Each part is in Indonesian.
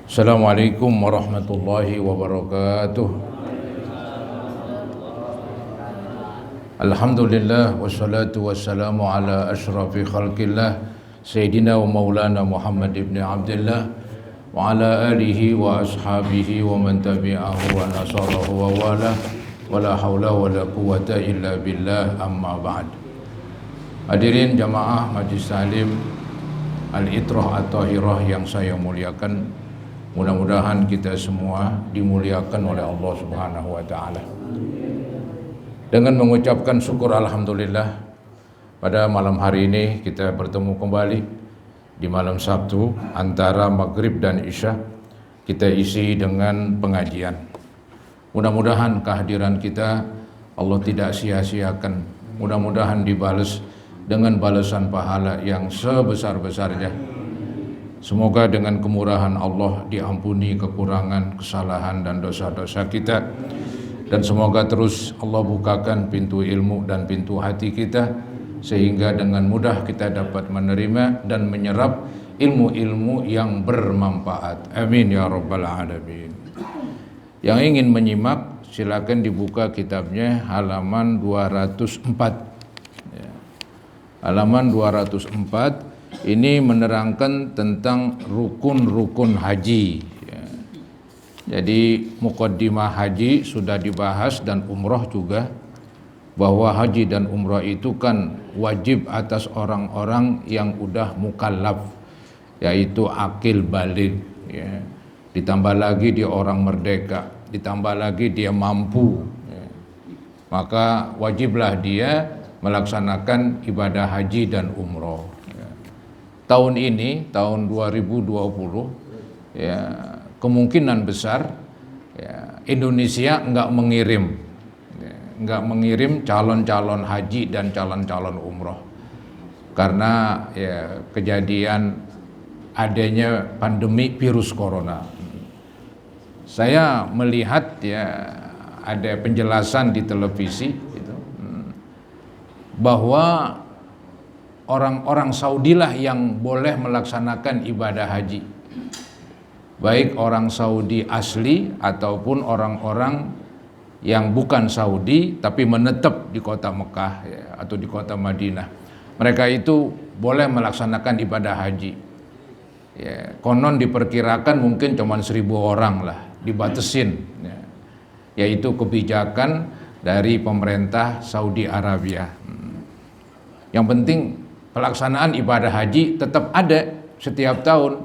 Assalamualaikum warahmatullahi wabarakatuh. Alhamdulillah wassalatu wassalamu ala asyrafil khalqillah Sayyidina wa maulana Muhammad ibn Abdullah wa ala alihi wa ashabihi wa man tabi'ahu wa nasarahu wa wala wa la hawla wa la quwata illa billah, amma ba'd. Hadirin jamaah Majlis Taklim Al-Itrah At-Tahirah yang saya muliakan, mudah-mudahan kita semua dimuliakan oleh Allah Subhanahu wa taala. Dengan mengucapkan syukur alhamdulillah, pada malam hari ini kita bertemu kembali di malam Sabtu antara Maghrib dan Isya. Kita isi dengan pengajian. Mudah-mudahan kehadiran kita Allah tidak sia-siakan. Mudah-mudahan dibalas dengan balasan pahala yang sebesar-besarnya. Semoga dengan kemurahan Allah diampuni kekurangan, kesalahan dan dosa-dosa kita, dan semoga terus Allah bukakan pintu ilmu dan pintu hati kita sehingga dengan mudah kita dapat menerima dan menyerap ilmu-ilmu yang bermanfaat. Amin ya rabbal alamin. Yang ingin menyimak silakan dibuka kitabnya halaman 204. Halaman 204 ini menerangkan tentang rukun-rukun haji. Jadi muqaddimah haji sudah dibahas dan umrah juga, bahwa haji dan umrah itu kan wajib atas orang-orang yang udah mukallaf, yaitu akil baligh, ya. Ditambah lagi dia orang merdeka, ditambah lagi dia mampu, ya. Maka wajiblah dia melaksanakan ibadah haji dan umrah. Tahun ini, tahun 2020, ya, kemungkinan besar ya, Indonesia enggak mengirim calon-calon haji dan calon-calon umroh karena ya, kejadian adanya pandemi virus corona. Saya melihat ya ada penjelasan di televisi gitu, bahwa orang-orang Saudi lah yang boleh melaksanakan ibadah haji, baik orang Saudi asli ataupun orang-orang yang bukan Saudi tapi menetap di kota Mekah ya, atau di kota Madinah. Mereka itu boleh melaksanakan ibadah haji ya, konon diperkirakan mungkin cuma 1.000 orang lah, dibatesin ya. Yaitu kebijakan dari pemerintah Saudi Arabia. Yang penting pelaksanaan ibadah haji tetap ada setiap tahun.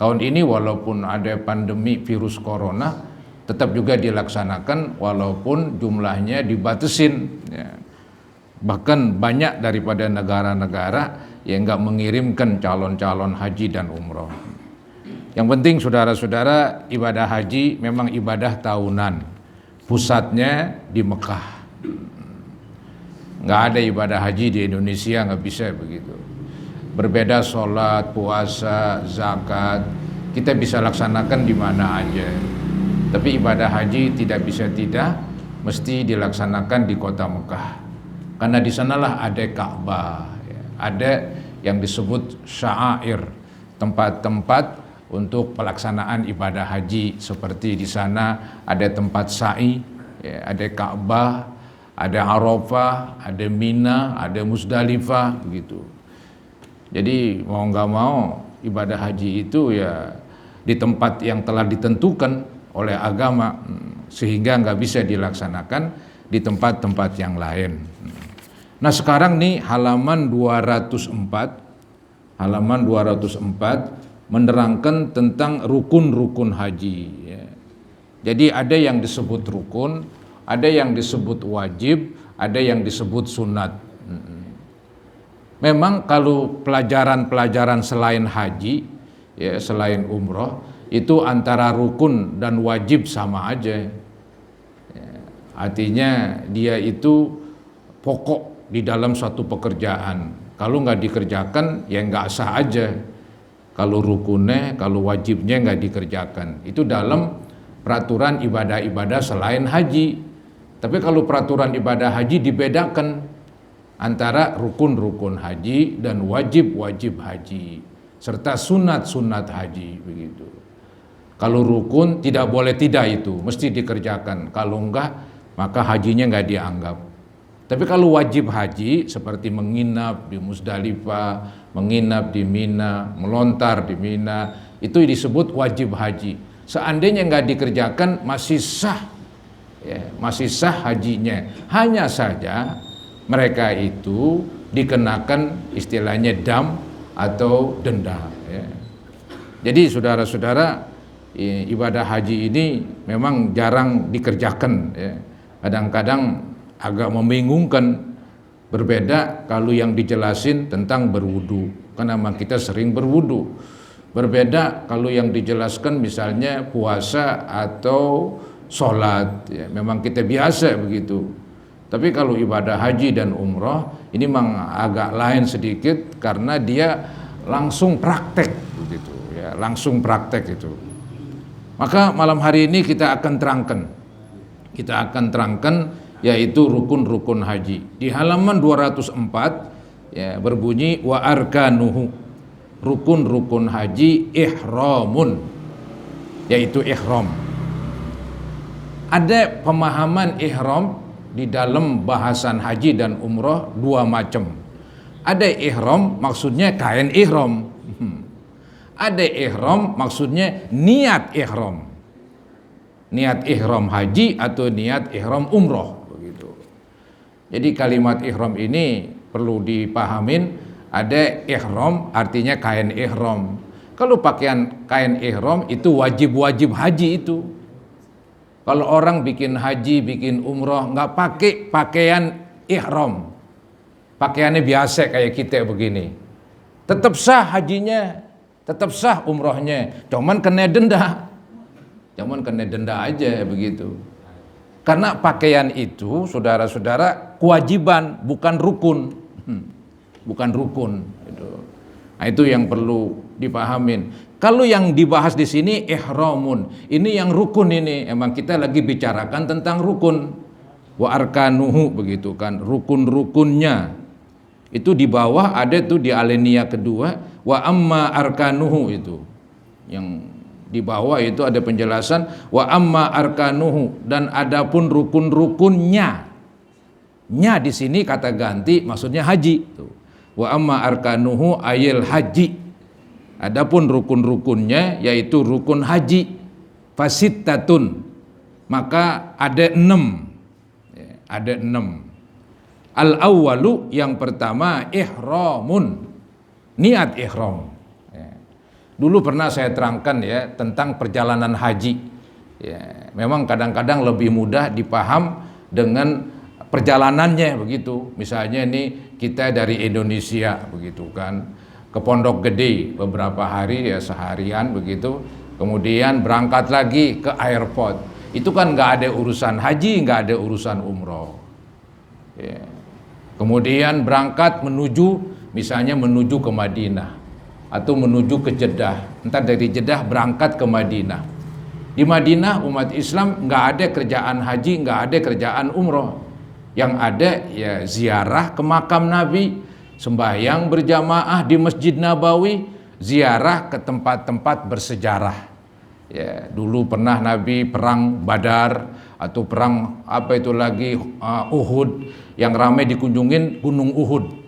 Tahun ini walaupun ada pandemi virus corona, tetap juga dilaksanakan walaupun jumlahnya dibatasin. Ya. Bahkan banyak daripada negara-negara yang enggak mengirimkan calon-calon haji dan umroh. Yang penting saudara-saudara, ibadah haji memang ibadah tahunan. Pusatnya di Mekah. Nggak ada ibadah haji di Indonesia, nggak bisa begitu. Berbeda sholat, puasa, zakat, kita bisa laksanakan di mana aja. Tapi ibadah haji tidak bisa tidak, mesti dilaksanakan di kota Mekah. Karena di sanalah ada Ka'bah, ada yang disebut sya'air, tempat-tempat untuk pelaksanaan ibadah haji. Seperti di sana ada tempat sa'i, ada Ka'bah, ada Arafah, ada Mina, ada Musdalifah begitu. Jadi mau nggak mau ibadah haji itu ya di tempat yang telah ditentukan oleh agama, sehingga nggak bisa dilaksanakan di tempat-tempat yang lain. Nah sekarang nih halaman 204 menerangkan tentang rukun-rukun haji ya. Jadi ada yang disebut rukun, ada yang disebut wajib, ada yang disebut sunat. Memang kalau pelajaran-pelajaran selain haji, ya, selain umroh, itu antara rukun dan wajib sama aja. Ya, artinya dia itu pokok di dalam suatu pekerjaan. Kalau nggak dikerjakan, ya nggak sah aja. Kalau rukunnya, kalau wajibnya nggak dikerjakan. Itu dalam peraturan ibadah-ibadah selain haji. Tapi kalau peraturan ibadah haji dibedakan antara rukun-rukun haji dan wajib-wajib haji. serta sunat-sunat haji begitu. Kalau rukun tidak boleh tidak, itu mesti dikerjakan. Kalau enggak maka hajinya enggak dianggap. Tapi kalau wajib haji seperti menginap di Musdalifah, menginap di Mina, melontar di Mina, itu disebut wajib haji. Seandainya enggak dikerjakan masih sah, ya, masih sah hajinya. Hanya saja mereka itu dikenakan istilahnya dam atau denda. Ya. Jadi saudara-saudara, ibadah haji ini memang jarang dikerjakan. Ya. Kadang-kadang agak membingungkan, berbeda kalau yang dijelasin tentang berwudu, karena memang kita sering berwudu. Berbeda kalau yang dijelaskan misalnya puasa atau sholat, ya, memang kita biasa begitu. Tapi kalau ibadah haji dan umroh ini memang agak lain sedikit, karena dia langsung praktek begitu, ya, langsung praktek itu. Maka malam hari ini kita akan terangkan yaitu rukun-rukun haji. Di halaman 204 ya, berbunyi wa arkanuhu, rukun-rukun haji ihramun, yaitu ihram. Ada pemahaman ihram di dalam bahasan haji dan umroh dua macam. Ada ihram maksudnya kain ihram. Ada ihram maksudnya niat ihram. Niat ihram haji atau niat ihram umroh begitu. Jadi kalimat ihram ini perlu dipahamin. Ada ihram artinya kain ihram. Kalau pakaian kain ihram itu wajib-wajib haji itu. Kalau orang bikin haji, bikin umroh nggak pakai pakaian ihram, pakaiannya biasa kayak kita begini, tetap sah hajinya, tetap sah umrohnya, cuman kena denda aja begitu. Karena pakaian itu saudara-saudara kewajiban, bukan rukun, bukan rukun. Nah, itu yang perlu dipahamin. Kalau yang dibahas di sini ihramun, ini yang rukun ini. Emang kita lagi bicarakan tentang rukun. Wa arkanuhu begitu kan, rukun-rukunnya. Itu di bawah ada tuh di alinea kedua, wa amma arkanuhu itu. Yang di bawah itu ada penjelasan wa amma arkanuhu, dan adapun rukun-rukunnya. Nya di sini kata ganti maksudnya haji. Tuh. Wa amma arkanuhu ayil haji. Adapun rukun-rukunnya yaitu rukun haji fasittatun, maka ada 6. Ada 6. Al-awwalu, yang pertama ihramun, niat ihram. Dulu pernah saya terangkan ya tentang perjalanan haji. Ya, memang kadang-kadang lebih mudah dipaham dengan perjalanannya begitu. Misalnya ini kita dari Indonesia begitu kan, ke Pondok Gede beberapa hari ya, seharian begitu, kemudian berangkat lagi ke airport. Itu kan nggak ada urusan haji, nggak ada urusan umroh. Ya. Kemudian berangkat misalnya menuju ke Madinah atau menuju ke Jeddah. Entar dari Jeddah berangkat ke Madinah. Di Madinah umat Islam nggak ada kerjaan haji, nggak ada kerjaan umroh. Yang ada ya ziarah ke makam Nabi, sembahyang berjamaah di Masjid Nabawi, ziarah ke tempat-tempat bersejarah. Ya, dulu pernah Nabi perang Badar atau perang apa itu lagi Uhud, yang ramai dikunjungin Gunung Uhud.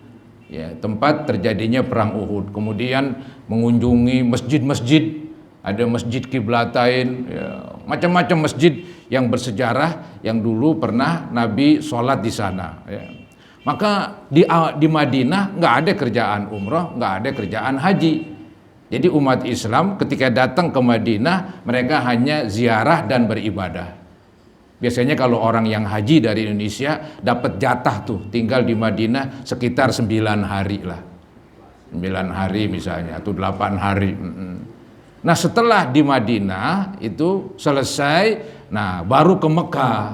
Ya, tempat terjadinya perang Uhud. Kemudian mengunjungi masjid-masjid, ada Masjid Qiblatain, ya, macam-macam masjid yang bersejarah yang dulu pernah Nabi sholat di sana. Ya. Maka di Madinah nggak ada kerjaan umroh, nggak ada kerjaan haji. Jadi umat Islam ketika datang ke Madinah, mereka hanya ziarah dan beribadah. Biasanya kalau orang yang haji dari Indonesia dapat jatah tuh tinggal di Madinah sekitar 9 hari lah. 9 hari misalnya atau 8 hari. Nah setelah di Madinah itu selesai, nah baru ke Mekah.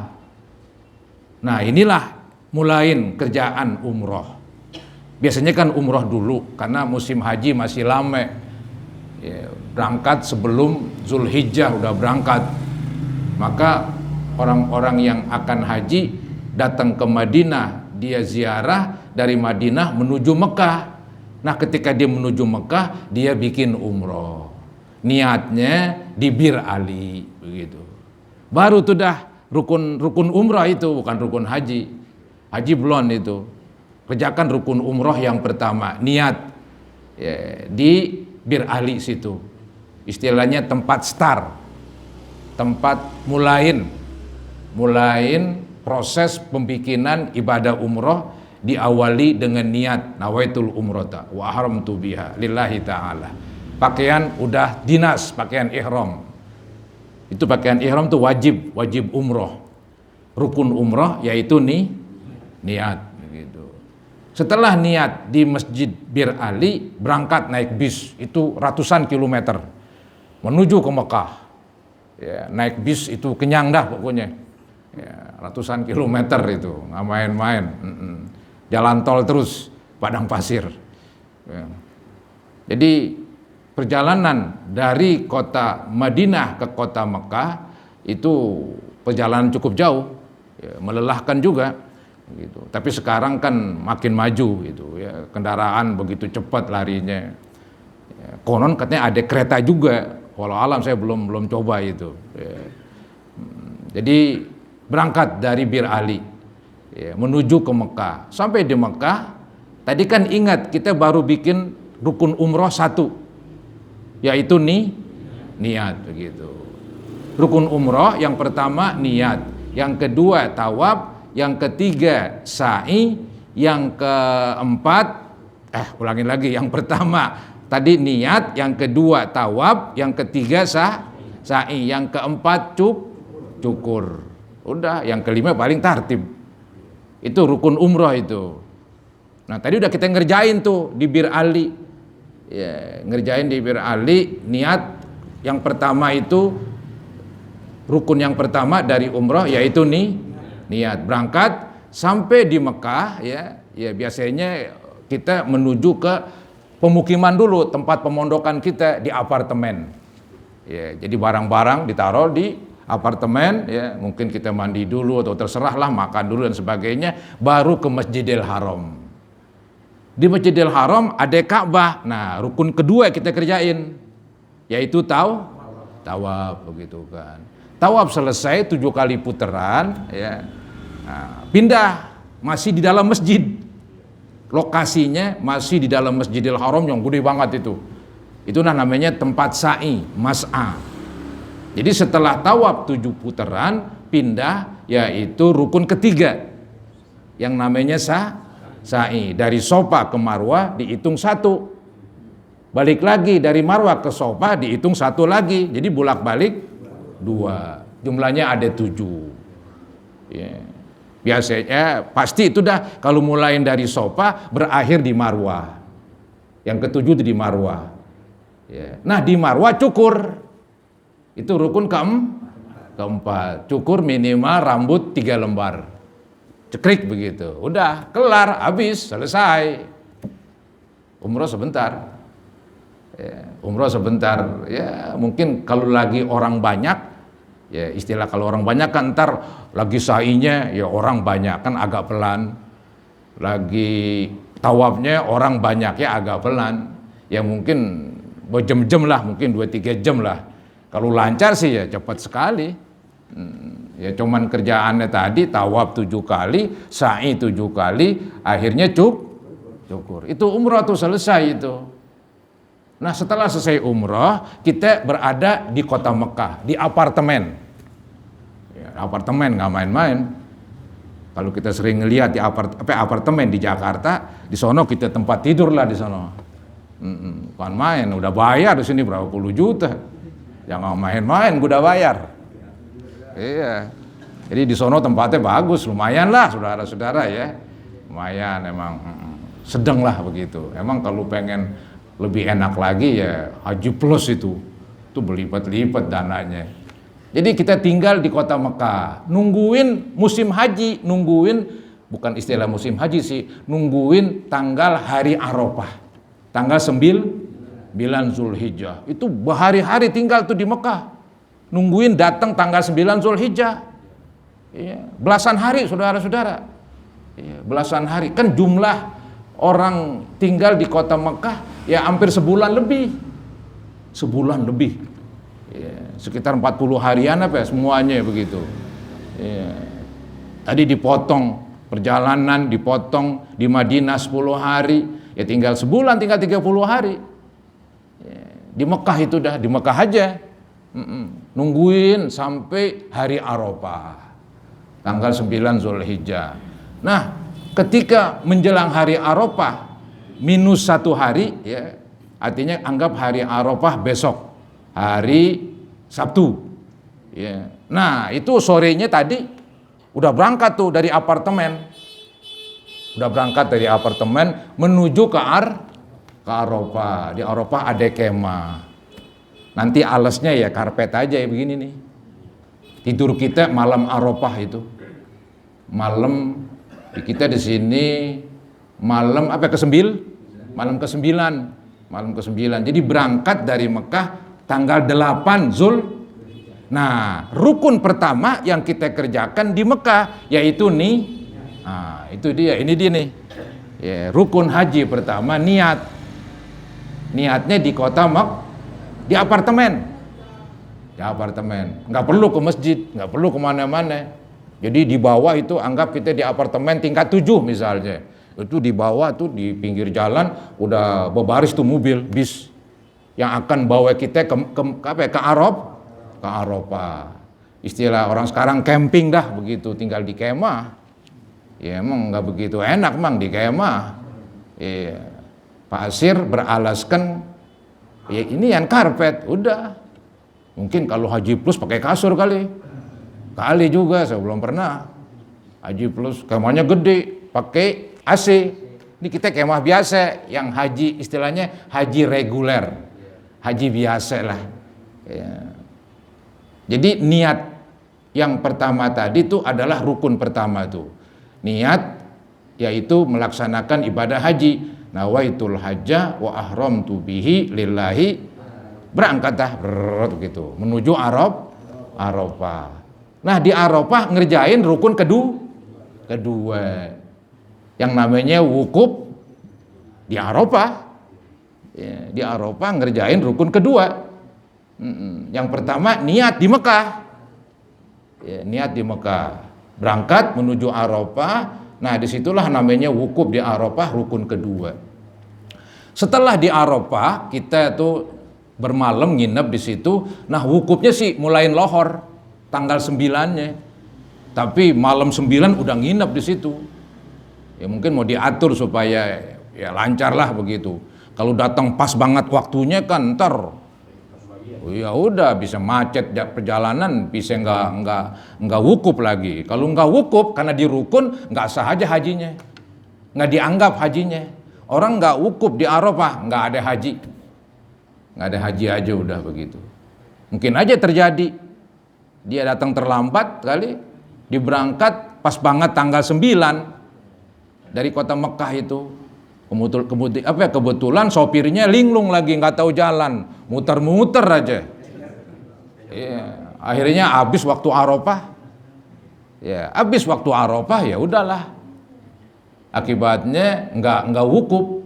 Nah inilah mulain kerjaan umroh. Biasanya kan umroh dulu karena musim haji masih lama. Ya, berangkat sebelum Zulhijjah udah berangkat. Maka orang-orang yang akan haji datang ke Madinah, dia ziarah dari Madinah menuju Mekah. Nah, ketika dia menuju Mekah, dia bikin umroh. Niatnya di Bir Ali, begitu. Baru tuh dah rukun umroh itu, bukan rukun haji. Haji belum itu. Kerjakan rukun umroh yang pertama, niat ya, di Bir Ali situ. Istilahnya tempat start, tempat mulain proses pembikinan ibadah umroh, diawali dengan niat nawaitul umrota wa haramtu biha lillahi ta'ala. Pakaian udah dinas, pakaian ihram. Itu pakaian ihram tuh wajib umroh. Rukun umroh yaitu niat gitu. Setelah niat di Masjid Bir Ali, berangkat naik bis itu ratusan kilometer menuju ke Mekah. Ya, naik bis itu kenyang dah pokoknya. Ya, ratusan kilometer itu, nggak main-main. Jalan tol terus, padang pasir. Ya. Jadi perjalanan dari kota Madinah ke kota Mekah itu perjalanan cukup jauh, ya, melelahkan juga. Gitu. Tapi sekarang kan makin maju, gitu, ya, kendaraan begitu cepat larinya. Ya, konon katanya ada kereta juga, walau alam saya belum coba itu. Ya. Jadi berangkat dari Bir Ali, ya, menuju ke Mekah. Sampai di Mekah, tadi kan ingat kita baru bikin rukun umroh 1, yaitu niat begitu. Rukun umroh yang pertama niat, yang kedua tawaf, yang ketiga sa'i, yang keempat ulangin lagi, yang pertama tadi niat, yang kedua tawaf, yang ketiga sa'i, yang keempat cukur. Udah, yang kelima paling tartib. Itu rukun umroh itu. Nah, tadi udah kita ngerjain tuh di Bir Ali. Ya, ngerjain di Bir Ali, niat yang pertama itu, rukun yang pertama dari umroh yaitu niat. Berangkat sampai di Mekah, ya biasanya kita menuju ke pemukiman dulu, tempat pemondokan kita di apartemen. Ya, jadi barang-barang ditaruh di apartemen, ya, mungkin kita mandi dulu atau terserahlah, makan dulu dan sebagainya, baru ke Masjidil Haram. Di Masjidil Haram ada Ka'bah. Nah, rukun kedua kita kerjain, yaitu tawaf begitu kan. Tawaf selesai 7 kali putaran, ya. Nah, pindah, masih di dalam masjid. Lokasinya masih di dalam Masjidil Haram yang gede banget itu. Itu namanya tempat sa'i, mas'a. Jadi setelah tawaf 7 putaran, pindah, yaitu rukun ketiga yang namanya sa'i. Dari Sofa ke Marwah dihitung 1. Balik lagi dari Marwah ke Sofa dihitung 1 lagi. Jadi bolak-balik 2. Jumlahnya ada 7. Ya. Biasanya pasti itu dah, kalau mulai dari Sofa berakhir di Marwah. Yang ke-7 itu di Marwah. Ya. Nah, di Marwah cukur. Itu rukun keempat. Cukur minimal rambut 3 lembar. Cekrik begitu. Udah, kelar, habis, selesai. Umroh sebentar. Ya, umroh sebentar. Ya, mungkin kalau lagi orang banyak, ya istilah kalau orang banyak kan ntar lagi sa'inya ya orang banyak kan agak pelan. Lagi tawafnya orang banyak ya agak pelan. Ya mungkin berjam-jam lah, mungkin 2-3 jam lah. Kalau lancar sih ya cepat sekali. Ya cuman kerjaannya tadi tawaf 7 kali, sa'i 7 kali, akhirnya cukur. Itu umrah tuh selesai itu. Nah, setelah selesai umrah, kita berada di kota Mekah, di apartemen. Ya, apartemen nggak main-main. Kalau kita sering ngelihat di apartemen di Jakarta, di sono kita tempat tidur lah di sono. Bukan main, udah bayar di sini berapa puluh juta. Jangan main-main, udah bayar. Iya. Jadi di sono tempatnya bagus, lumayan lah saudara-saudara ya. Lumayan emang, sedang lah begitu. Emang kalau pengen lebih enak lagi ya Haji Plus itu berlipat-lipat dananya. Jadi kita tinggal di kota Mekah, nungguin musim haji, bukan istilah musim haji sih, nungguin tanggal hari Arafah, tanggal 9 Zulhijjah. Itu berhari-hari tinggal tuh di Mekah, nungguin datang tanggal 9 Zulhijjah. Ya, belasan hari saudara-saudara. Ya, belasan hari, kan jumlah orang tinggal di kota Mekah ya hampir sebulan lebih. Sebulan lebih. Ya, sekitar 40 harian apa ya, semuanya begitu. Ya. Tadi dipotong perjalanan, dipotong di Madinah 10 hari, ya tinggal sebulan, tinggal 30 hari. Ya, di Mekah itu dah, di Mekah aja. Nungguin sampai hari Arafah. Tanggal 9 Zulhijjah. Nah, ketika menjelang hari Arafah minus 1 hari, ya, artinya anggap hari Arafah besok, hari Sabtu. Ya. Nah, itu sorenya tadi udah berangkat tuh dari apartemen. Udah berangkat dari apartemen menuju ke Arafah. Di Arafah ada kemah. Nanti alasnya ya karpet aja ya begini nih. Tidur kita malam Arafah itu. Malam kita di sini malam apa ke-9? Malam ke-9. Malam ke-9. Jadi berangkat dari Mekah tanggal 8 Nah, rukun pertama yang kita kerjakan di Mekah yaitu nih. Nah, itu dia, ini dia nih. Ya, rukun haji pertama niat. Niatnya di kota Mekah, di apartemen. Di apartemen. Nggak perlu ke masjid, nggak perlu kemana-mana. Jadi di bawah itu anggap kita di apartemen tingkat 7 misalnya. Itu di bawah tuh di pinggir jalan udah berbaris tuh mobil, bis yang akan bawa kita ke Arafah. Istilah orang sekarang camping dah begitu, tinggal di kemah. Ya emang nggak begitu enak emang di kemah. Ya, pasir beralaskan ya ini yang karpet, udah. Mungkin kalau Haji Plus pakai kasur kali juga, saya belum pernah. Haji Plus kemahnya gede, pakai AC. Ini kita kemah biasa, yang haji istilahnya haji reguler, haji biasa lah. Ya. Jadi niat yang pertama tadi itu adalah rukun pertama tuh. Niat yaitu melaksanakan ibadah haji. Nawaitul hajjah wa ahramtu bihi lillahi. Berangkat dah gitu menuju Arafah. Nah, di Arafah ngerjain rukun kedua. Yang namanya wukuf di Arafah. Ya, di Arafah ngerjain rukun kedua. Yang pertama niat di Mekah. Ya, niat di Mekah. Berangkat menuju Arafah. Nah, disitulah namanya wukuf di Arafah, rukun kedua. Setelah di Arafah kita tuh bermalam nginep di situ. Nah, wukufnya sih mulain lohor tanggal 9-nya. Tapi malam 9 udah nginep di situ. Ya mungkin mau diatur supaya ya lancar lah begitu. Kalau datang pas banget waktunya kan ntar ya udah bisa macet perjalanan, bisa nggak wukuf lagi. Kalau nggak wukuf karena di rukun nggak sah aja hajinya, nggak dianggap hajinya. Orang nggak wukuf di Arafah nggak ada haji, nggak ada haji aja udah begitu. Mungkin aja terjadi dia datang terlambat kali, diberangkat pas banget tanggal 9 dari kota Mekah itu. Kebetulan sopirnya linglung lagi, nggak tahu jalan, muter-muter aja. Ya, akhirnya habis waktu Arafah. Ya, habis waktu Arafah ya udahlah. Akibatnya nggak wukuf.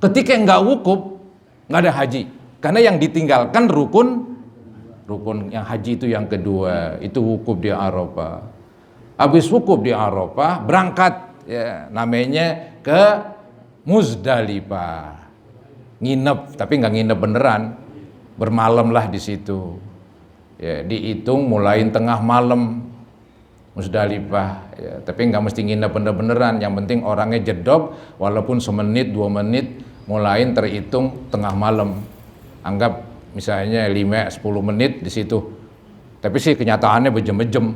Ketika nggak wukuf, nggak ada haji. Karena yang ditinggalkan rukun yang haji itu yang kedua, itu wukuf di Arafah. Habis wukuf di Arafah, berangkat ya, namanya ke Muzdalifah, nginep, tapi nggak nginep beneran, bermalam lah di situ. Ya, dihitung mulain tengah malam Muzdalifah, ya, tapi nggak mesti nginep bener-beneran. Yang penting orangnya jedok, walaupun semenit 2 menit, mulain terhitung tengah malam. Anggap misalnya 5-10 menit di situ. Tapi sih kenyataannya berjam-jam,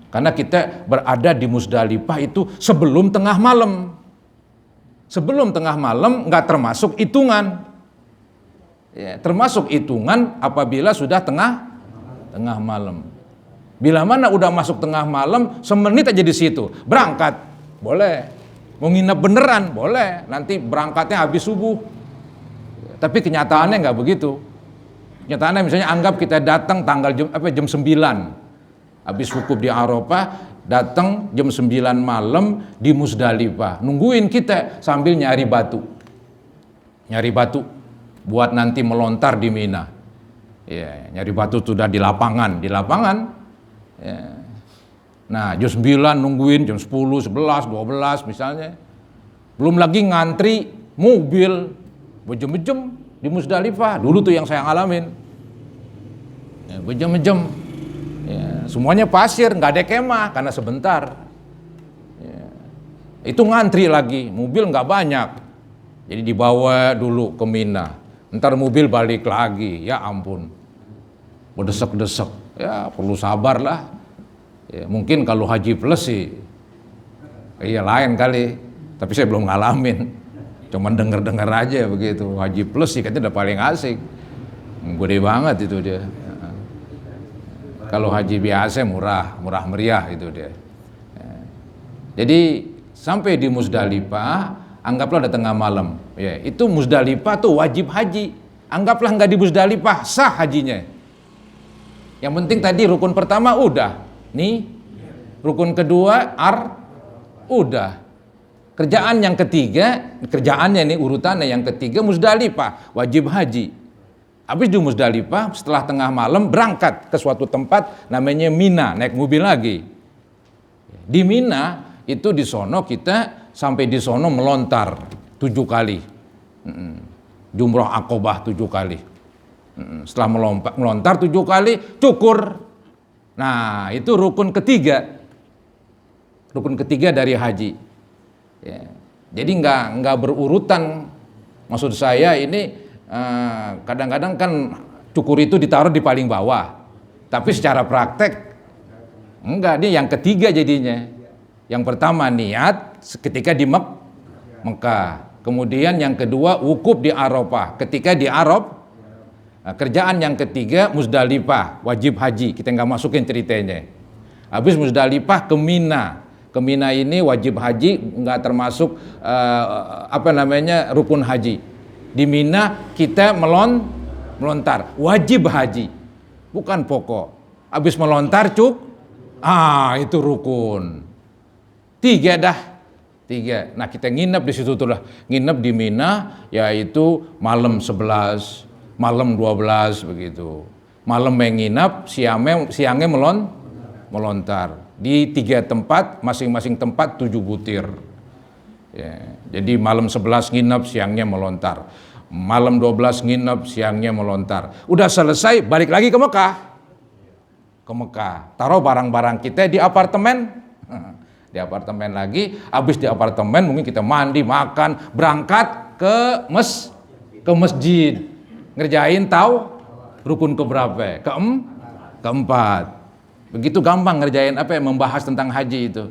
karena kita berada di Muzdalifah itu sebelum tengah malam. Sebelum tengah malam nggak termasuk hitungan. Ya, termasuk hitungan apabila sudah tengah malam. Bila mana udah masuk tengah malam, semenit aja di situ, berangkat, boleh. Mau nginep beneran, boleh. Nanti berangkatnya habis subuh. Tapi kenyataannya nggak begitu. Kenyataannya misalnya anggap kita datang tanggal jam 9, habis wukuf di Arafah, datang jam 9 malam di Musdalifah, nungguin kita sambil nyari batu buat nanti melontar di Mina. Ya, nyari batu sudah di lapangan. Ya. Nah, jam 9 nungguin jam 10, 11, 12 misalnya. Belum lagi ngantri mobil berjam-jam di Musdalifah. Dulu tuh yang saya ngalamin. Ya, berjam-jam. Ya, semuanya pasir, nggak ada kemah karena sebentar. Ya. Itu ngantri lagi, mobil nggak banyak. Jadi dibawa dulu ke Mina. Ntar mobil balik lagi, ya ampun. Berdesek-desek, ya perlu sabar lah. Ya, mungkin kalau haji plus sih, iya lain kali. Tapi saya belum ngalamin. Cuman denger-denger aja begitu. Haji plus sih katanya udah paling asik. Gede banget itu dia. Kalau haji biasa murah meriah itu dia. Jadi sampai di Musdalifah, anggaplah udah tengah malam. Ya, itu Musdalifah tuh wajib haji. Anggaplah nggak di Musdalifah, sah hajinya. Yang penting tadi rukun pertama udah, nih rukun kedua udah. Kerjaan yang ketiga, kerjaannya nih urutannya yang ketiga Musdalifah, wajib haji. Habis di Musdalifah, setelah tengah malam berangkat ke suatu tempat namanya Mina, naik mobil lagi. Di Mina itu di sono kita sampai di sono melontar 7 kali. Jumrah Aqobah 7 kali. Setelah melontar 7 kali, cukur. Nah, itu rukun ketiga. Rukun ketiga dari haji. Ya. Jadi nggak berurutan. Maksud saya ini kadang-kadang kan cukur itu ditaruh di paling bawah. Tapi secara praktek enggak, dia yang ketiga jadinya. Yang pertama niat ketika di Mekah. Kemudian yang kedua wukuf di Arafah ketika di Arafah. Nah, kerjaan yang ketiga Musdalifah, wajib haji. Kita nggak masukin ceritanya. Habis Musdalifah ke Mina. Ke Mina ini wajib haji, nggak termasuk rukun haji. Di Mina kita melontar, wajib haji, bukan pokok. Habis melontar itu rukun. 3 dah. Nah, kita nginep di situ tuh lah. Nginep di Mina yaitu malam 11, malam 12 begitu. Malam menginap, siangnya melontar. Di 3 tempat, masing-masing tempat 7 butir. Ya, jadi malam 11 nginep, siangnya melontar. Malam 12 nginep, siangnya melontar. Udah selesai, balik lagi ke Mekah. Taruh barang-barang kita di apartemen. Di apartemen lagi, habis di apartemen mungkin kita mandi, makan, berangkat ke masjid. Ngerjain rukun keberapa? Keempat. Begitu gampang ngerjain membahas tentang haji itu.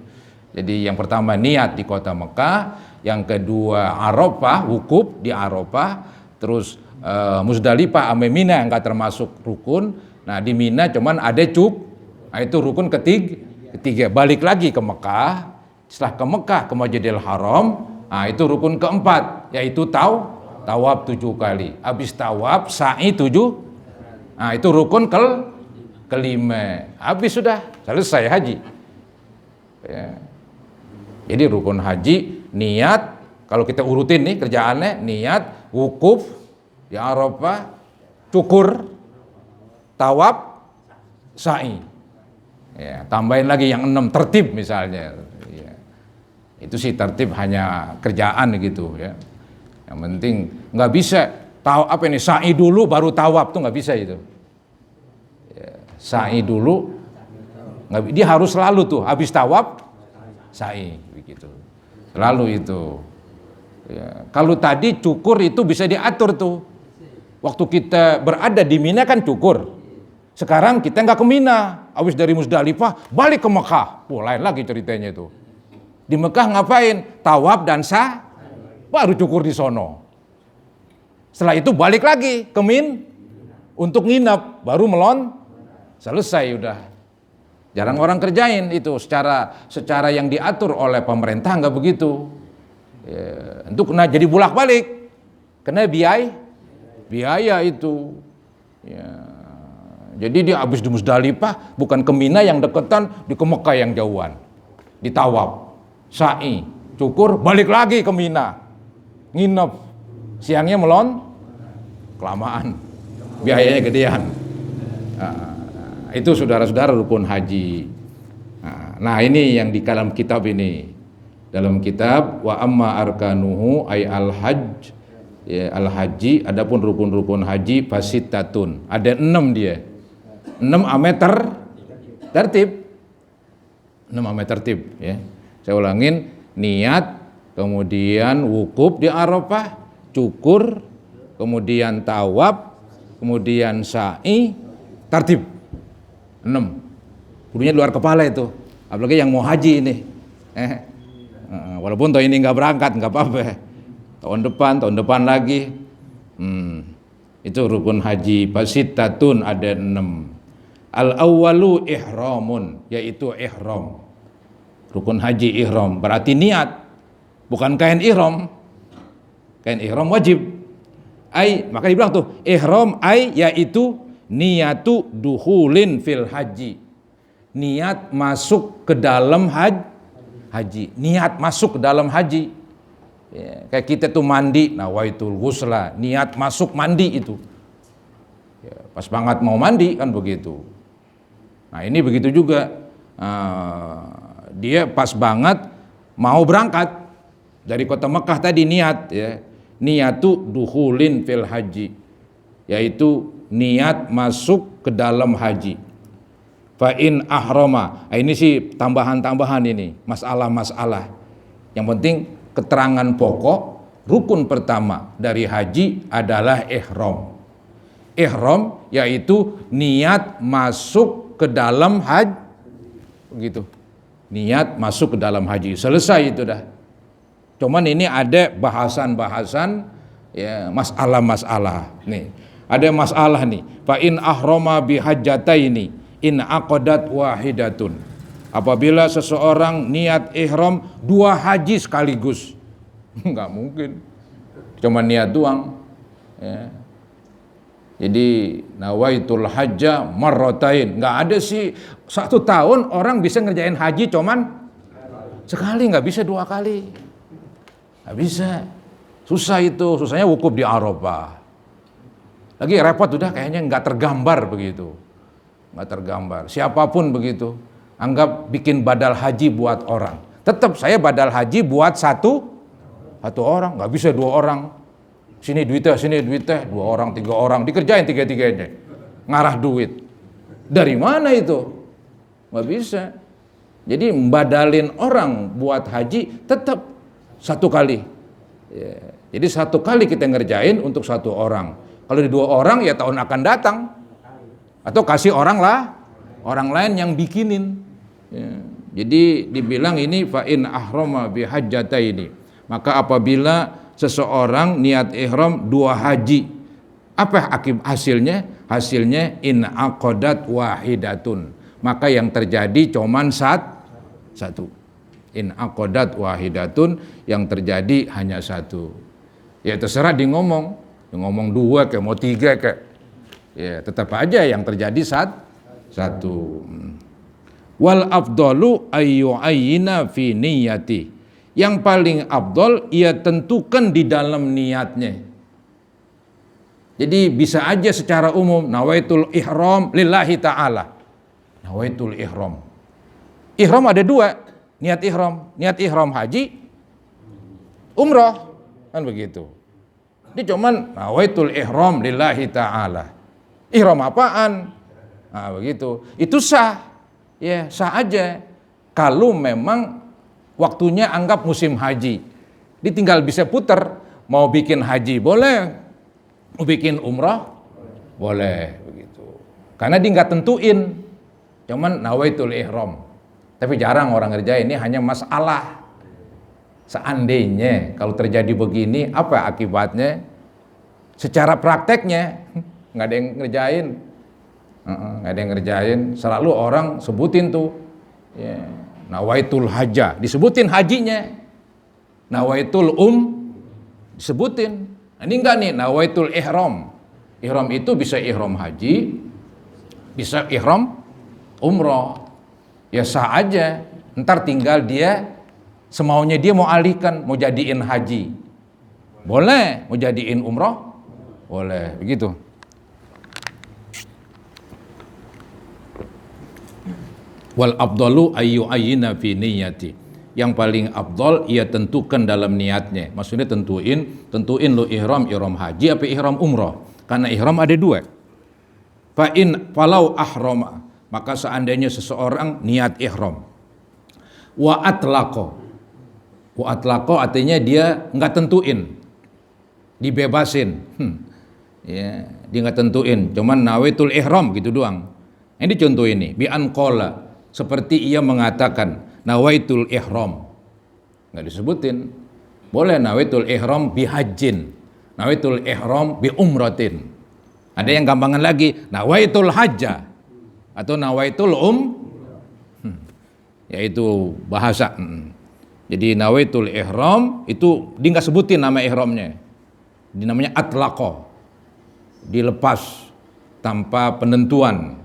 Jadi yang pertama niat di kota Mekah, yang kedua Arafah, wukuf di Arafah, terus Musdalifah sama Mina yang nggak termasuk rukun. Nah di Mina cuman ada nah itu rukun ketiga. Balik lagi ke Mekah, setelah ke Mekah ke Masjidil Haram, nah itu rukun keempat, yaitu tawaf 7 kali. Habis tawaf sa'i 7, nah itu rukun kelima. Habis sudah selesai haji. Ya. Jadi rukun haji, niat, kalau kita urutin nih kerjaannya, niat, wukuf di Arafah, cukur, tawaf, sa'i. Ya, tambahin lagi yang 6 tertib misalnya. Ya. Itu sih tertib hanya kerjaan gitu ya. Yang penting nggak bisa sa'i dulu baru tawaf tuh nggak bisa itu. Ya, sa'i dulu, dia harus selalu tuh habis tawaf sa'i begitu. Selalu itu. Ya, kalau tadi cukur itu bisa diatur tuh. Waktu kita berada di Mina kan cukur. Sekarang kita nggak ke Mina, habis dari Musdalifah balik ke Mekah. Lain lagi ceritanya itu. Di Mekah ngapain? Tawaf dan baru cukur di sono. Setelah itu balik lagi ke untuk nginep, baru selesai udah. Jarang orang kerjain itu secara yang diatur oleh pemerintah nggak begitu. Ya, untuk kena jadi bolak-balik, kena biaya itu. Ya, Jadi dia habis di Musdalifah, bukan ke Mina yang deketan, di ke Mekah yang jauhan. Di tawaf, sa'i, cukur, balik lagi ke Mina. Nginep. Siangnya kelamaan. Biayanya gedean. Itu saudara-saudara rukun haji. Nah, ini yang di dalam kitab ini. Dalam kitab wa amma arkanuhu ay al-hajj, ya, al-haji, adapun rukun-rukun haji fasittatun. Ada 6 dia. 6 ameter tertib. 6 ameter tertib, ya. Saya ulangin, niat, kemudian wukuf di Arafah, cukur, kemudian tawaf, kemudian sa'i, tertib. 6. Kudunya luar kepala itu. Apalagi yang mau haji ini. Walaupun tahun ini nggak berangkat, nggak apa-apa. Tahun depan lagi. Itu rukun haji fasittatun, ada 6. Al-awwalu ihramun, yaitu ihram. Rukun haji ihram, berarti niat. Bukan kain ihram. Kain ihram wajib. Maka dibilang tuh, ihram yaitu niyatu dukhulin fil haji. Niat masuk ke dalam haji. Niat masuk ke dalam haji. Ya, kayak kita tuh mandi, nawaitul ghusla, niat masuk mandi itu. Ya, pas banget mau mandi kan begitu. Nah, ini begitu juga. Dia pas banget mau berangkat dari kota Mekah tadi niat, ya. Niyatu dukhulin fil haji, yaitu niat masuk ke dalam haji. Fa in ahrama. Ini sih tambahan-tambahan ini, masalah-masalah. Yang penting keterangan pokok rukun pertama dari haji adalah ihram. Ihram yaitu niat masuk ke dalam haji. Begitu. Niat masuk ke dalam haji. Selesai itu dah. Cuman ini ada bahasan-bahasan, ya, masalah-masalah. Nih, ada masalah nih. Fa in ahrama bihajjataini in aqadat wahidatun. Apabila seseorang niat ihram 2 haji sekaligus, nggak mungkin. Cuma niat doang. Ya. Jadi nawaitul hajja marratain. Nggak ada sih 1 tahun orang bisa ngerjain haji cuman sekali, nggak bisa 2 kali. Nggak bisa. Susah itu. Susahnya wukuf di Arafah. Lagi repot udah kayaknya nggak tergambar begitu. Nggak tergambar. Siapapun begitu, anggap bikin badal haji buat orang. Tetap saya badal haji buat satu orang, nggak bisa 2 orang. Sini duitnya, 2 orang, 3 orang, dikerjain 3-3-nya. Ngarah duit. Dari mana itu? Nggak bisa. Jadi membadalin orang buat haji tetap 1 kali. Ya. Jadi 1 kali kita ngerjain untuk 1 orang. Kalau di 2 orang ya tahun akan datang. Atau kasih orang lain yang bikinin. Ya. Jadi dibilang ini fa in ahrama bihajjataini. Maka apabila seseorang niat ihram 2 haji, apa hasilnya? Hasilnya in aqadat wahidatun. Maka yang terjadi cuman 1. In aqadat wahidatun, yang terjadi hanya 1. Ya terserah di ngomong 2 kayak mau 3 kayak. Ya, tetap aja yang terjadi 1. Wal afdalu ayyu'ayyina fi niyyati. Yang paling afdal ia tentukan di dalam niatnya. Jadi bisa aja secara umum nawaitul ihram lillahi ta'ala. Nawaitul ihram. Ihram ada 2, niat ihram haji, umrah, kan begitu. Ini cuman nawaitul ihram lillahi ta'ala. Ihram apaan? Nah, begitu. Itu sah. Ya, sah aja. Kalau memang waktunya anggap musim haji. Dia tinggal bisa puter. Mau bikin haji boleh. Mau bikin umrah boleh, begitu. Karena dia nggak tentuin. Cuman nawaitul ihram. Tapi jarang orang ngerjain. Ini hanya masalah. Seandainya kalau terjadi begini, apa akibatnya? Secara prakteknya nggak ada yang ngerjain, Selalu orang sebutin tuh, ya, nawaitul hajjah, disebutin hajinya. Nawaitul disebutin. Ini enggak nih, nawaitul ihram. Ihram itu bisa ihram haji, bisa ihram umroh. Ya sah aja. Ntar tinggal dia semaunya dia mau alihkan, mau jadiin haji. Boleh, mau jadiin umroh? Boleh, begitu. Wal afdalu ayyu ayyina fi niyyati. Yang paling afdal ia tentukan dalam niatnya. Maksudnya tentuin lu ihram haji apa ihram umroh. Karena ihram ada dua. Fa in falau ahrama, maka seandainya seseorang niat ihram. Wa atlaqo artinya dia enggak tentuin. Dibebasin. Ya, dia enggak tentuin, cuman nawaitul ihram gitu doang. Ini contoh ini, bi an qala, seperti ia mengatakan nawaitul ihram. Enggak disebutin. Boleh nawaitul ihram bi hajjin, nawaitul ihram bi umratin. Ada yang gampangan lagi, nawaitul hajja atau nawaitul yaitu bahasa. Jadi nawaitul ihram itu dia enggak sebutin nama ihramnya. Dia namanya atlaqo. Dilepas tanpa penentuan.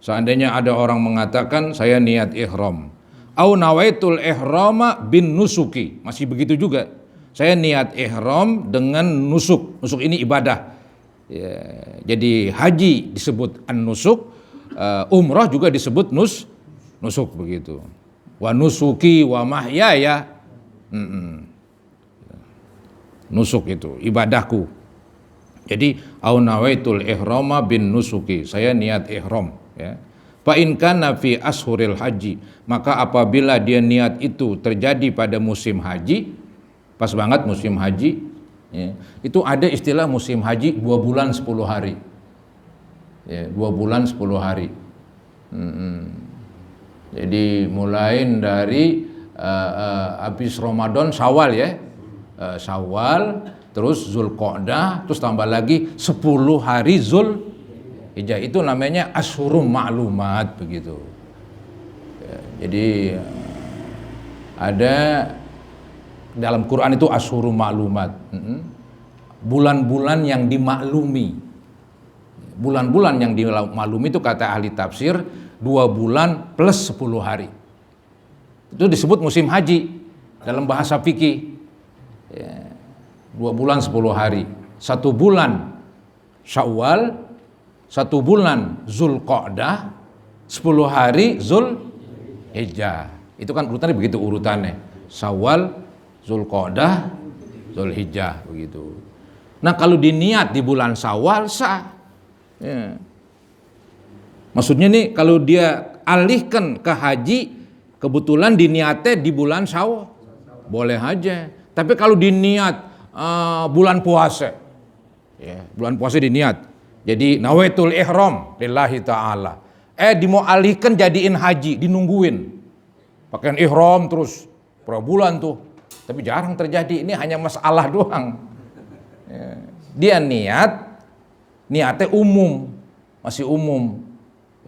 Seandainya ada orang mengatakan saya niat ihram, au nawaitul ihrama bin nusuki, masih begitu juga. Saya niat ihram dengan nusuk. Nusuk ini ibadah. Ya, jadi haji disebut an-nusuk, umrah juga disebut nusuk begitu. Wa nusuki wa mahyaya. Nusuk itu ibadahku. Jadi au nawaitul ihrama bin nusuki, saya niat ihram, ya. Fa in kana fi ashuril haji, maka apabila dia niat itu terjadi pada musim haji, pas banget musim haji, ya, itu ada istilah musim haji 2 bulan 10 hari. Ya, 2 bulan 10 hari. Jadi mulai dari habis Ramadan Syawal ya. Syawal, terus Zulqa'dah, terus tambah lagi 10 hari Zulhijjah. Itu namanya Asyhurum Ma'lumat begitu. Ya, jadi ada dalam Quran itu Asyhurum Ma'lumat. Bulan-bulan yang dimaklumi. Bulan-bulan yang dimaklumi itu kata ahli tafsir 2 bulan plus 10 hari. Itu disebut musim haji dalam bahasa fikih. Ya, 2 bulan 10 hari. 1 bulan Syawal, 1 bulan Zulqa'dah, 10 hari Zulhijjah. Itu kan urutannya begitu urutannya. Syawal, Zulqa'dah, Zulhijjah begitu. Nah, kalau diniat di bulan Syawal sah. Ya. Maksudnya nih kalau dia alihkan ke haji, kebetulan diniatnya di bulan Syawal, boleh aja. Tapi kalau diniat bulan puasa, ya, bulan puasa diniat, jadi nawaitul ihram lillahi ta'ala. Mau alihkan jadiin haji, dinungguin, pakaian ihram terus per bulan tuh. Tapi jarang terjadi, ini hanya masalah doang. Ya. Dia niatnya umum, masih umum.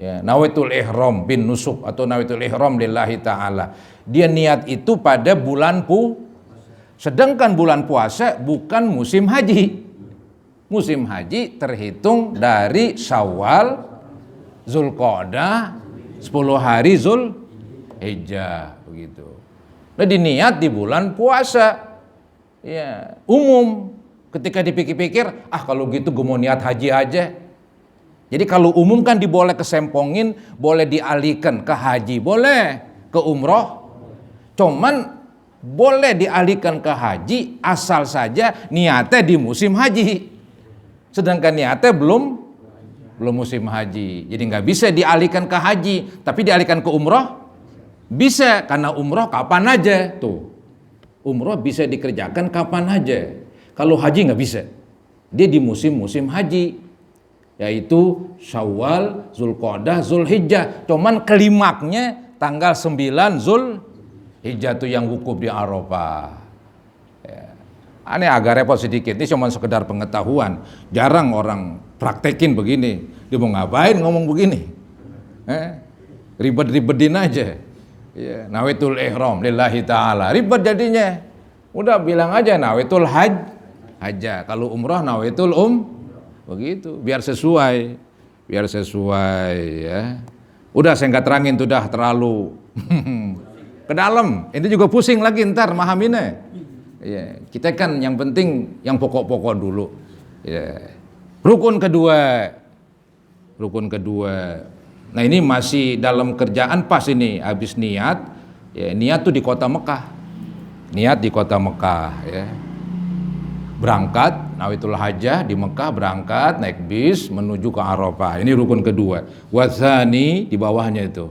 Ya, nawaitul ihram bin nusuk atau nawaitul ihram lillahi ta'ala. Dia niat itu pada bulan sedangkan bulan puasa bukan musim haji. Musim haji terhitung dari Syawal, Zulqa'dah, 10 hari Zulhijjah begitu. Nah, diniat di bulan puasa. Ya, umum. Ketika dipikir-pikir, kalau gitu gue mau niat haji aja. Jadi kalau umum kan diboleh kesempongin, boleh dialihkan ke haji, boleh ke umroh. Cuman boleh dialihkan ke haji asal saja niatnya di musim haji. Sedangkan niatnya belum musim haji. Jadi nggak bisa dialihkan ke haji, tapi dialihkan ke umroh bisa, karena umroh kapan aja tuh. Umroh bisa dikerjakan kapan aja. Kalau haji nggak bisa. Dia di musim haji, yaitu Syawal, Zulqa'dah, Zulhijjah. Cuman klimaknya tanggal 9 Zulhijjah itu yang wukuf di Arafah. Ya. Aneh, agak repot sedikit. Ini cuma sekedar pengetahuan. Jarang orang praktekin begini. Dia mau ngapain ngomong begini? Ribet-ribetin aja. Ya, nawaitul ihram lillahi ta'ala. Ribet jadinya. Udah bilang aja nawaitul hajja. Kalau umrah nawaitul begitu, biar sesuai. biar sesuai ya. Udah saya nggak terangin tuh dah terlalu ke dalam. Itu juga pusing lagi ntar mahaminnya. Ya, kita kan yang penting yang pokok-pokok dulu. Ya. Rukun kedua. Nah ini masih dalam kerjaan pas ini habis niat. Ya, niat tuh di kota Mekah. Niat di kota Mekah ya. Berangkat Nawitul Hajjah di Mekah, berangkat naik bis menuju ke Arafah. Ini rukun kedua. Watsani di bawahnya itu.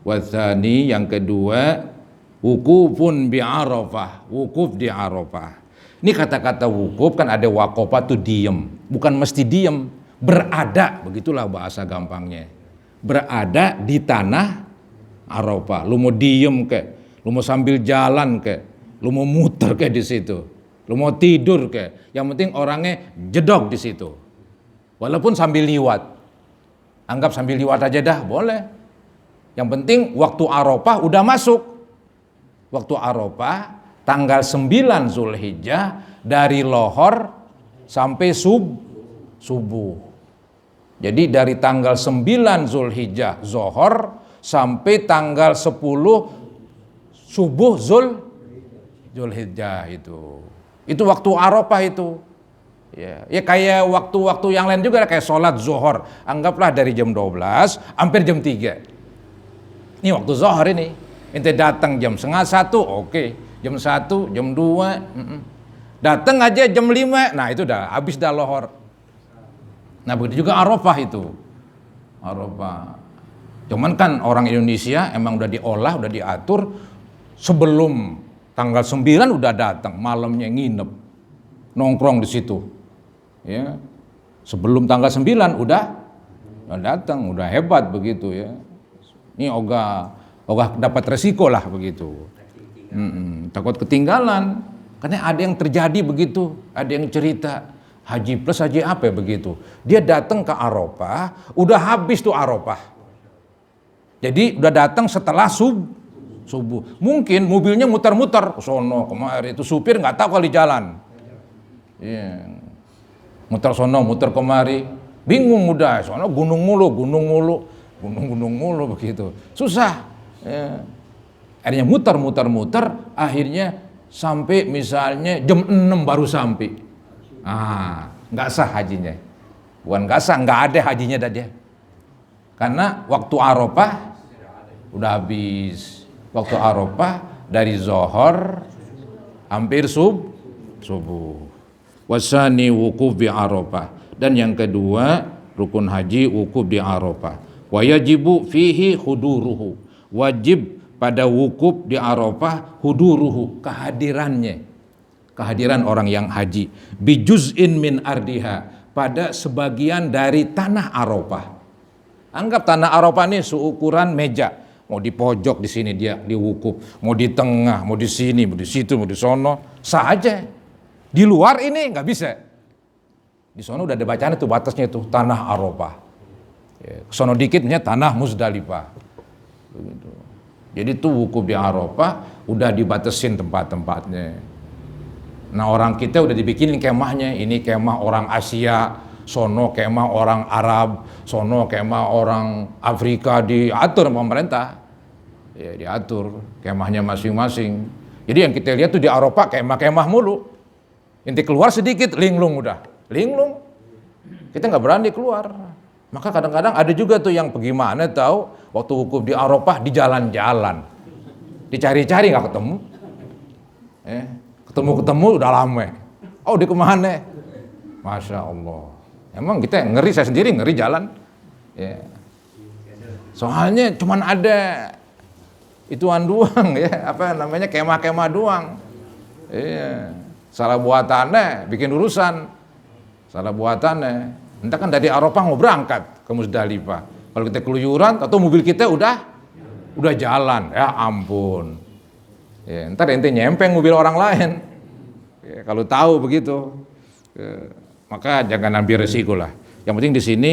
Watsani yang kedua wukufun bi Arafah, wukuf di Arafah. Ini kata-kata wukuf kan ada waqafa tuh diem, bukan mesti diem, berada, begitulah bahasa gampangnya. Berada di tanah Arafah. Lu mau diem kek, lu mau sambil jalan kek, lu mau muter kek di situ. Lu mau tidur kek, yang penting orangnya jedok di situ. Walaupun sambil liwat. Anggap sambil liwat aja dah, boleh. Yang penting waktu Arafah udah masuk. Waktu Arafah tanggal 9 Zulhijjah dari lohor sampai subuh. Jadi dari tanggal 9 Zulhijjah zohor sampai tanggal 10 subuh Zulhijjah itu. Itu waktu Arafah itu. Ya kayak waktu-waktu yang lain juga kayak sholat zuhur. Anggaplah dari jam 12 hampir jam 3. Ini waktu zuhur ini. Ente datang jam setengah 1, oke. Jam 1, jam 2. Datang aja jam 5, nah itu udah habis dah lohor. Nah begitu juga Arafah itu. Arafah. Cuman kan orang Indonesia emang udah diolah, udah diatur sebelum tanggal 9 udah datang, malamnya nginep, nongkrong di situ. Ya. Sebelum tanggal 9 udah datang, udah hebat begitu ya. Ini ogah dapat resiko lah begitu. Takut ketinggalan. Karena ada yang terjadi begitu, ada yang cerita haji plus haji apa ya begitu. Dia datang ke Arafah, udah habis tuh Arafah. Jadi udah datang setelah subuh. Mungkin mobilnya muter-muter ke sono kemari, itu supir nggak tahu kali jalan. Yeah. Muter sono, muter kemari, bingung udah. Soalnya gunung mulu begitu. Susah. Yeah. Akhirnya muter, akhirnya sampai misalnya jam 6 baru sampai. Nggak sah hajinya. Bukan nggak sah, nggak ada hajinya dah dia. Karena waktu Arafah udah habis. Waktu Arafah dari zuhur hampir subuh. Wasani wukuf bi Arafah. Dan yang kedua rukun haji wukuf di Arafah. Wa yajibu fihi huduruhu. Wajib pada wukuf di Arafah huduruhu, kehadirannya. Kehadiran orang yang haji. Bi juz'in min ardiha, pada sebagian dari tanah Arafah. Anggap tanah Arafah ini seukuran meja. Mau di pojok di sini dia diwukuf, mau di tengah, mau di sini, mau di situ, mau di sono, sah aja. Di luar ini nggak bisa. Di sono udah ada bacaan itu batasnya itu tanah Arafah. Sono dikitnya tanah Muzdalifah. Begitu. Jadi tuh wukuf di Arafah udah dibatasin tempat-tempatnya. Nah orang kita udah dibikinin kemahnya, ini kemah orang Asia, sono kemah orang Arab, sono kemah orang Afrika, diatur pemerintah. Ya diatur kemahnya masing-masing. Jadi yang kita lihat tuh di Arafah kemah-kemah mulu. Inti keluar sedikit, linglung udah. Linglung. Kita nggak berani keluar. Maka kadang-kadang ada juga tuh yang pergi mana tahu waktu wukuf di Arafah di jalan-jalan. Dicari-cari nggak ketemu. Ketemu udah lama. Oh di kemana? Masya Allah. Emang kita ngeri, saya sendiri ngeri jalan. Ya. Soalnya cuman ada ituan doang ya, kemah-kemah doang. Iya. Salah buatannya bikin urusan. Salah buatannya. Entah kan dari Arafah mau berangkat ke Muzdalifah. Kalau kita keluyuran atau mobil kita udah jalan, ya ampun. Ya, ntar ente nyempeng mobil orang lain. Ya, kalau tahu begitu, maka jangan ambil resiko lah. Yang penting di sini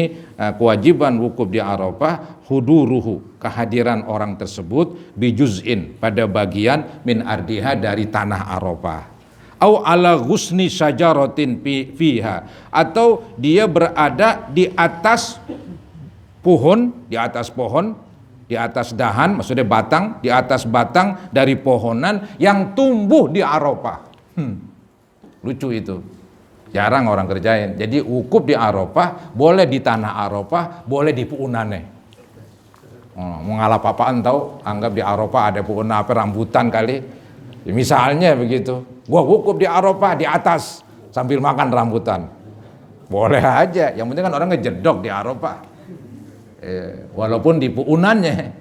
kewajiban wukuf di Arafah huduruhu, kehadiran orang tersebut bijuz'in, pada bagian min ardiha dari tanah Arafah. Au ala ghusni syajaratin fiha, atau dia berada di atas pohon, di atas pohon, di atas dahan, maksudnya batang, di atas batang dari pohonan yang tumbuh di Arafah. Lucu itu. Jarang orang kerjain. Jadi wukuf di Arafah, boleh di tanah Arafah, boleh di puunannya. Mengalap apaan tahu? Anggap di Arafah ada puun apa, rambutan kali. Ya, misalnya begitu. Gua wukuf di Arafah di atas sambil makan rambutan. Boleh aja. Yang penting kan orang ngejedok di Arafah. Walaupun di puunannya,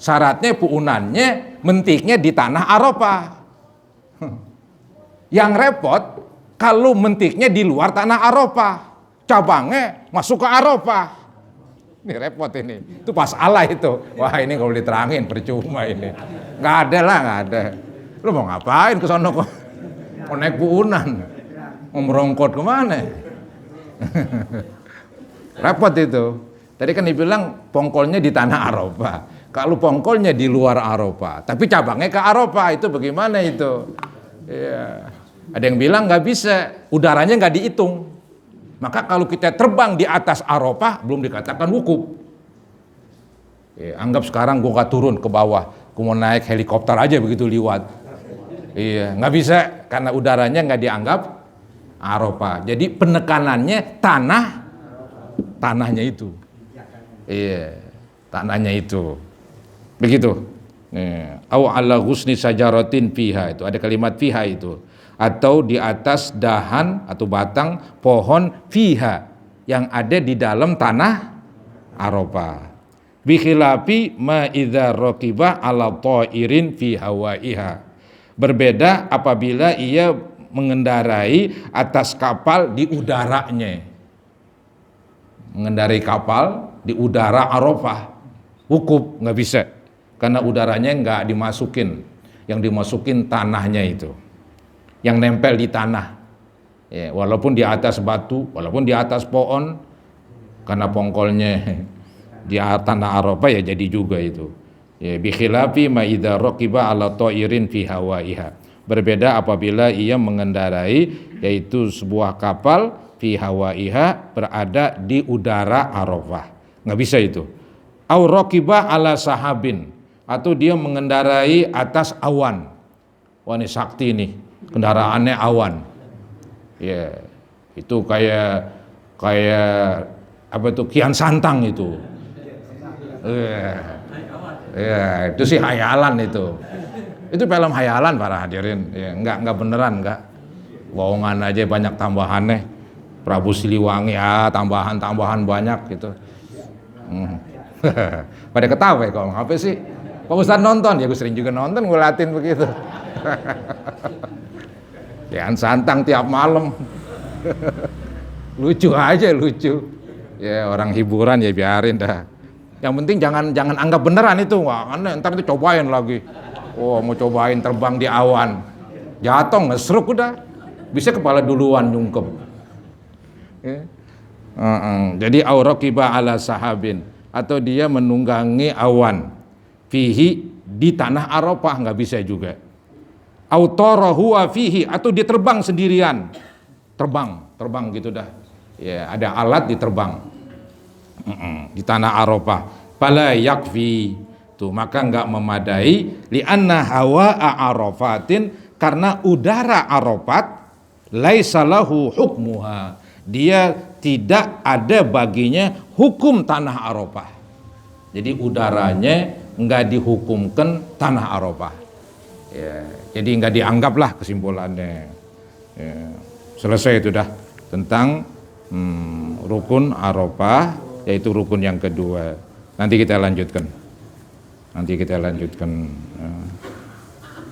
syaratnya puunannya mentiknya di tanah Arafah. Yang repot kalau mentiknya di luar tanah Arafah, cabangnya masuk ke Arafah. Ini repot ini. Itu pas Allah itu. Wah, ini kalau diterangin percuma ini. Nggak ada. Lu mau ngapain ke sono kok? Mau naik puunan, mau merongkot kemana? Repot itu. Tadi kan dibilang pongkolnya di tanah Arafah. Kalau pongkolnya di luar Arafah, tapi cabangnya ke Arafah, itu bagaimana itu? Ya. Ada yang bilang nggak bisa, udaranya nggak dihitung. Maka kalau kita terbang di atas Arafah belum dikatakan wukuf. Ya, anggap sekarang gua nggak turun ke bawah, gua mau naik helikopter aja begitu liwat. Iya, nggak bisa karena udaranya nggak dianggap Arafah. Jadi penekanannya tanahnya itu. Iya, tanahnya itu. Begitu. Au ala ghusni sajaratin fiha, itu ada kalimat fiha itu. Atau di atas dahan atau batang pohon fiha yang ada di dalam tanah Arafah. Bi khilafi ma idza raqiba ala ta'irin fi hawaiha. Berbeda apabila ia mengendarai atas kapal di udaranya. Mengendarai kapal di udara Arafah, wukuf nggak bisa karena udaranya nggak dimasukin, yang dimasukin tanahnya itu, yang nempel di tanah. Ya, walaupun di atas batu, walaupun di atas pohon, karena pongkolnya di tanah Arafah ya jadi juga itu. Ya, bi khilafi ma idza raqiba ala ta'irin fi hawaiha. Berbeda apabila ia mengendarai yaitu sebuah kapal fi hawaiha, berada di udara Arafah, nggak bisa itu. Au raqiba ala sahabin, atau dia mengendarai atas awan. Wah, ini sakti nih, kendaraannya awan. Ya, itu kayak apa itu, Kian Santang itu. Ya, itu sih hayalan itu. Itu film hayalan para hadirin. Ya, enggak beneran, enggak. Bohongan aja, banyak tambahannya. Prabu Siliwangi ya, tambahan banyak gitu. Pada ketawa kok, apa sih? Pak Ustadz nonton, ya gue sering juga nonton, gue latin begitu. Kian Santang tiap malam. Lucu aja, lucu. Ya orang hiburan ya biarin dah. Yang penting jangan anggap beneran itu. Wah, ntar itu cobain lagi. Oh, mau cobain terbang di awan. Jatuh ngesruk udah. Bisa kepala duluan nyungkep. Jadi auraqiba ala sahabin, atau dia menunggangi awan fihi di tanah Arafah, nggak bisa juga. Autarahu fihi, atau dia terbang sendirian, terbang gitu dah. Ya, ada alat diterbang di tanah Arafah. Fala yakfi, tuh maka nggak memadai. Li'anna hawa Arafatin, karena udara Arafat laisa lahu hukmuha, dia tidak ada baginya hukum tanah Arafah. Jadi udaranya nggak dihukumkan tanah Arafah. Ya, jadi nggak dianggap lah kesimpulannya. Ya, selesai itu dah tentang rukun Arafah, yaitu rukun yang kedua. Nanti kita lanjutkan.